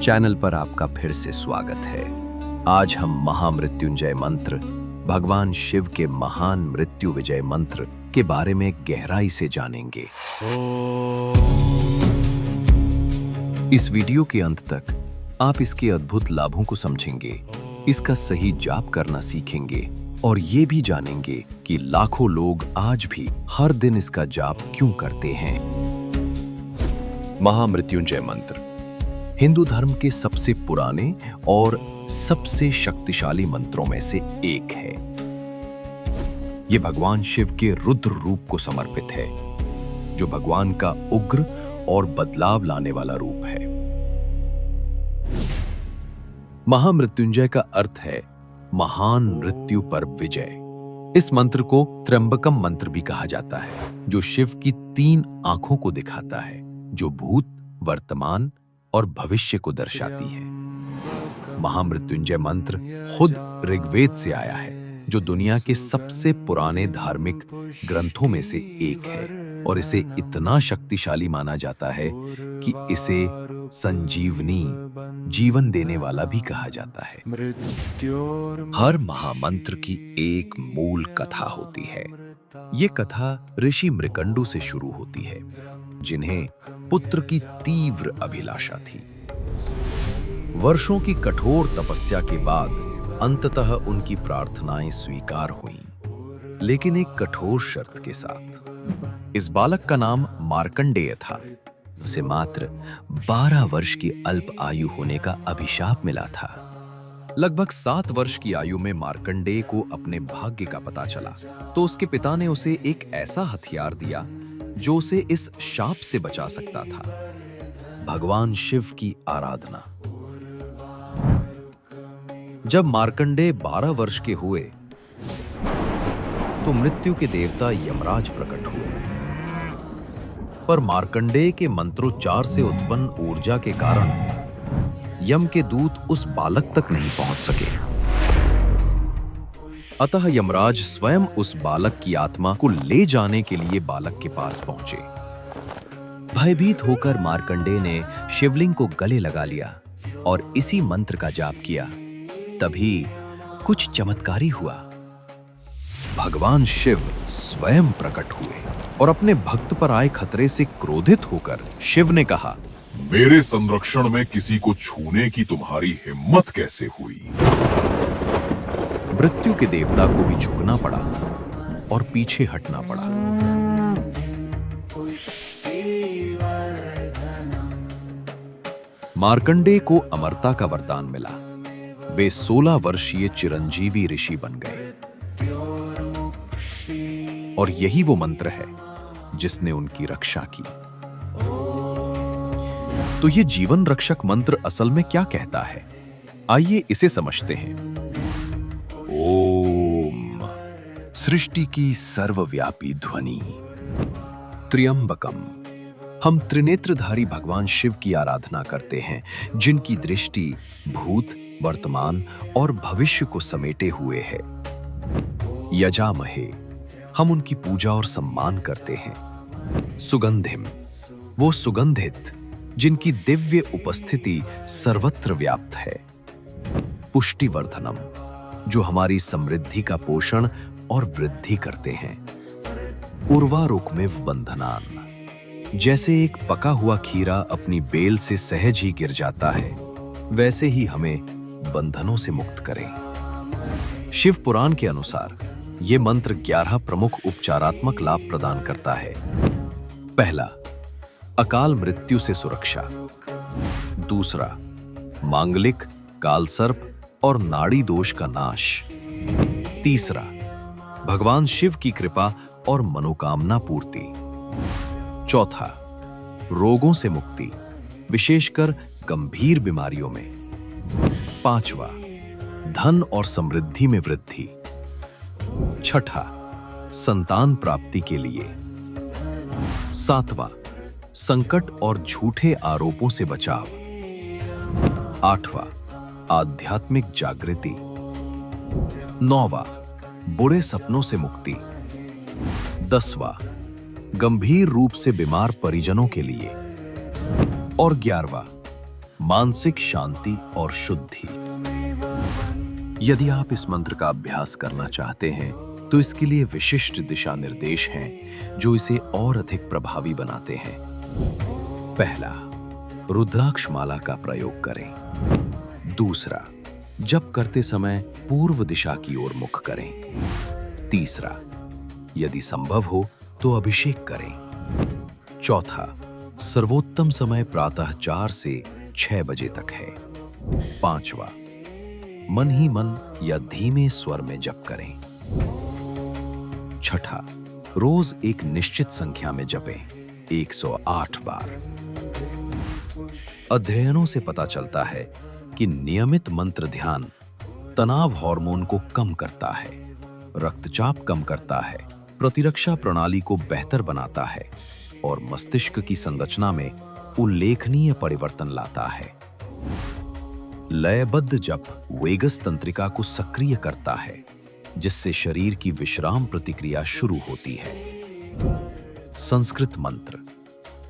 Channel पर आपका फिर से स्वागत है। आज हम महामृत्युंजय मंत्र, भगवान शिव के महान मृत्यु विजय मंत्र के बारे में गहराई से जानेंगे। इस वीडियो के अंत तक आप इसके अद्भुत लाभों को समझेंगे, इसका सही जाप करना सीखेंगे और ये भी जानेंगे कि लाखों लोग आज भी हर दिन इसका जाप क्यों करते हैं। महामृत्युंजय मंत्र हिंदू धर्म के सबसे पुराने और सबसे शक्तिशाली मंत्रों में से एक है। यह भगवान शिव के रुद्र रूप को समर्पित है, जो भगवान का उग्र और बदलाव लाने वाला रूप है। महामृत्युंजय का अर्थ है महान मृत्यु पर विजय। इस मंत्र को त्र्यंबकम मंत्र भी कहा जाता है, जो शिव की 3 आंखों को दिखाता है, जो भूत, वर्तमान और भविष्य को दर्शाती है। महामृत्युंजय मंत्र खुद ऋग्वेद से आया है, जो दुनिया के सबसे पुराने धार्मिक ग्रंथों में से एक है, और इसे इतना शक्तिशाली माना जाता है कि इसे संजीवनी, जीवन देने वाला भी कहा जाता है। हर महामंत्र की एक मूल कथा होती है। ये कथा ऋषि मृकंडू से शुरू होती है, जिन्हें पुत्र की तीव्र अभिलाषा थी। वर्षों की कठोर तपस्या के बाद अंततः उनकी प्रार्थनाएं स्वीकार हुईं, लेकिन एक कठोर शर्त के साथ। इस बालक का नाम मार्कंडेय था। उसे मात्र 12 वर्ष की अल्प आयु होने का अभिशाप मिला था। लगभग 7 वर्ष की आयु में मार्कंडेय को अपने भाग्य का पता चला, तो उसके पिता ने उसे एक ऐसा हथियार दिया जो उसे इस शाप से बचा सकता था, भगवान शिव की आराधना। जब मार्कंडेय 12 वर्ष के हुए तो मृत्यु के देवता यमराज प्रकट हुए, पर मार्कंडेय के मंत्रोच्चार से उत्पन्न ऊर्जा के कारण यम के दूत उस बालक तक नहीं पहुंच सके। अतः यमराज स्वयं उस बालक की आत्मा को ले जाने के लिए बालक के पास पहुंचे। भयभीत होकर मार्कंडेय ने शिवलिंग को गले लगा लिया और इसी मंत्र का जाप किया। तभी कुछ चमत्कारी हुआ। भगवान शिव स्वयं प्रकट हुए और अपने भक्त पर आए खतरे से क्रोधित होकर शिव ने कहा, मेरे संरक्षण में किसी को छूने की तुम्हारी हिम्मत कैसे हुई? मृत्यु के देवता को भी झुकना पड़ा और पीछे हटना पड़ा। मार्कंडेय को अमरता का वरदान मिला। वे 16 वर्षीय चिरंजीवी ऋषि बन गए, और यही वो मंत्र है जिसने उनकी रक्षा की। तो ये जीवन रक्षक मंत्र असल में क्या कहता है? आइए इसे समझते हैं। ओम, सृष्टि की सर्वव्यापी ध्वनि। त्र्यंबकम, हम त्रिनेत्रधारी भगवान शिव की आराधना करते हैं, जिनकी दृष्टि भूत, वर्तमान और भविष्य को समेटे हुए है। यजामहे, हम उनकी पूजा और सम्मान करते हैं। सुगंधिम, वो सुगंधित जिनकी दिव्य उपस्थिति सर्वत्र व्याप्त है। पुष्टिवर्धनम, जो हमारी समृद्धि का पोषण और वृद्धि करते हैं। उर्वारुकमिव बंधनान, जैसे एक पका हुआ खीरा अपनी बेल से सहज ही गिर जाता है, वैसे ही हमें बंधनों से मुक्त करें। शिव पुराण के अनुसार ये मंत्र 11 प्रमुख उपचारात्मक लाभ प्रदान करता है। पहला, अकाल मृत्यु से सुरक्षा। दूसरा, मांगलिक, कालसर्प और नाड़ी दोष का नाश। तीसरा, भगवान शिव की कृपा और मनोकामना पूर्ति। चौथा, रोगों से मुक्ति, विशेषकर गंभीर बीमारियों में। पांचवा, धन और समृद्धि में वृद्धि। छठा, संतान प्राप्ति के लिए। सातवां, संकट और झूठे आरोपों से बचाव। आठवां, आध्यात्मिक जागृति। नौवां, बुरे सपनों से मुक्ति। 10वां, गंभीर रूप से बीमार परिजनों के लिए। और 11वां, मानसिक शांति और शुद्धि। यदि आप इस मंत्र का अभ्यास करना चाहते हैं तो इसके लिए विशिष्ट दिशा निर्देश हैं जो इसे और अधिक प्रभावी बनाते हैं। पहला, रुद्राक्ष माला का प्रयोग करें। दूसरा, जप करते समय पूर्व दिशा की ओर मुख करें। तीसरा, यदि संभव हो तो अभिषेक करें। चौथा, सर्वोत्तम समय प्रातः 4 से 6 बजे तक है। पांचवा, मन ही मन या धीमे स्वर में जप करें। छठा, रोज एक निश्चित संख्या में जपें, 108 बार। अध्ययनों से पता चलता है कि नियमित मंत्र ध्यान तनाव हार्मोन को कम करता है, रक्तचाप कम करता है, प्रतिरक्षा प्रणाली को बेहतर बनाता है और मस्तिष्क की संरचना में उल्लेखनीय परिवर्तन लाता है। लयबद्ध जप वेगस तंत्रिका को सक्रिय करता है, जिससे शरीर की विश्राम प्रक्रिया शुरू होती है। संस्कृत मंत्र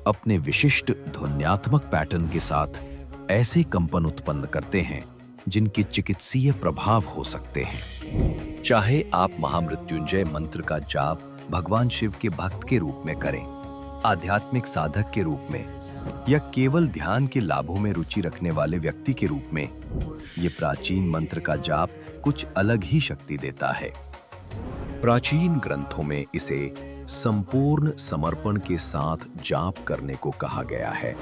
अपने विशिष्ट ध्वन्यात्मक पैटर्न के साथ ऐसे कंपन उत्पन्न करते हैं जिनके चिकित्सीय प्रभाव हो सकते हैं। चाहे आप महामृत्युंजय मंत्र का जाप भगवान शिव के भक्त के रूप में करें, आध्यात्मिक साधक के रूप में या केवल ध्यान के लाभों में रुचि रखने वाले व्यक्ति के रूप में, ये प्राचीन मंत्र का जाप कुछ अलग ही शक्ति देता है। प्राचीन ग्रंथों में इसे संपूर्ण समर्पण के साथ जाप करने को कहा गया है।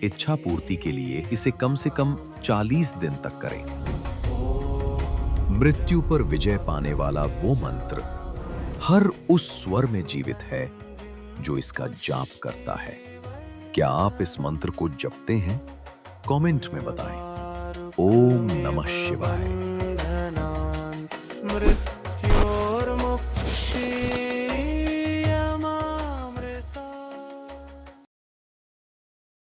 इच्छा पूर्ति के लिए इसे कम से कम 40 दिन तक करें। मृत्यु पर विजय पाने वाला वो मंत्र हर उस स्वर में जीवित है जो इसका जाप करता है। क्या आप इस मंत्र को जपते हैं? कमेंट में बताएं। ओम नमः शिवाय।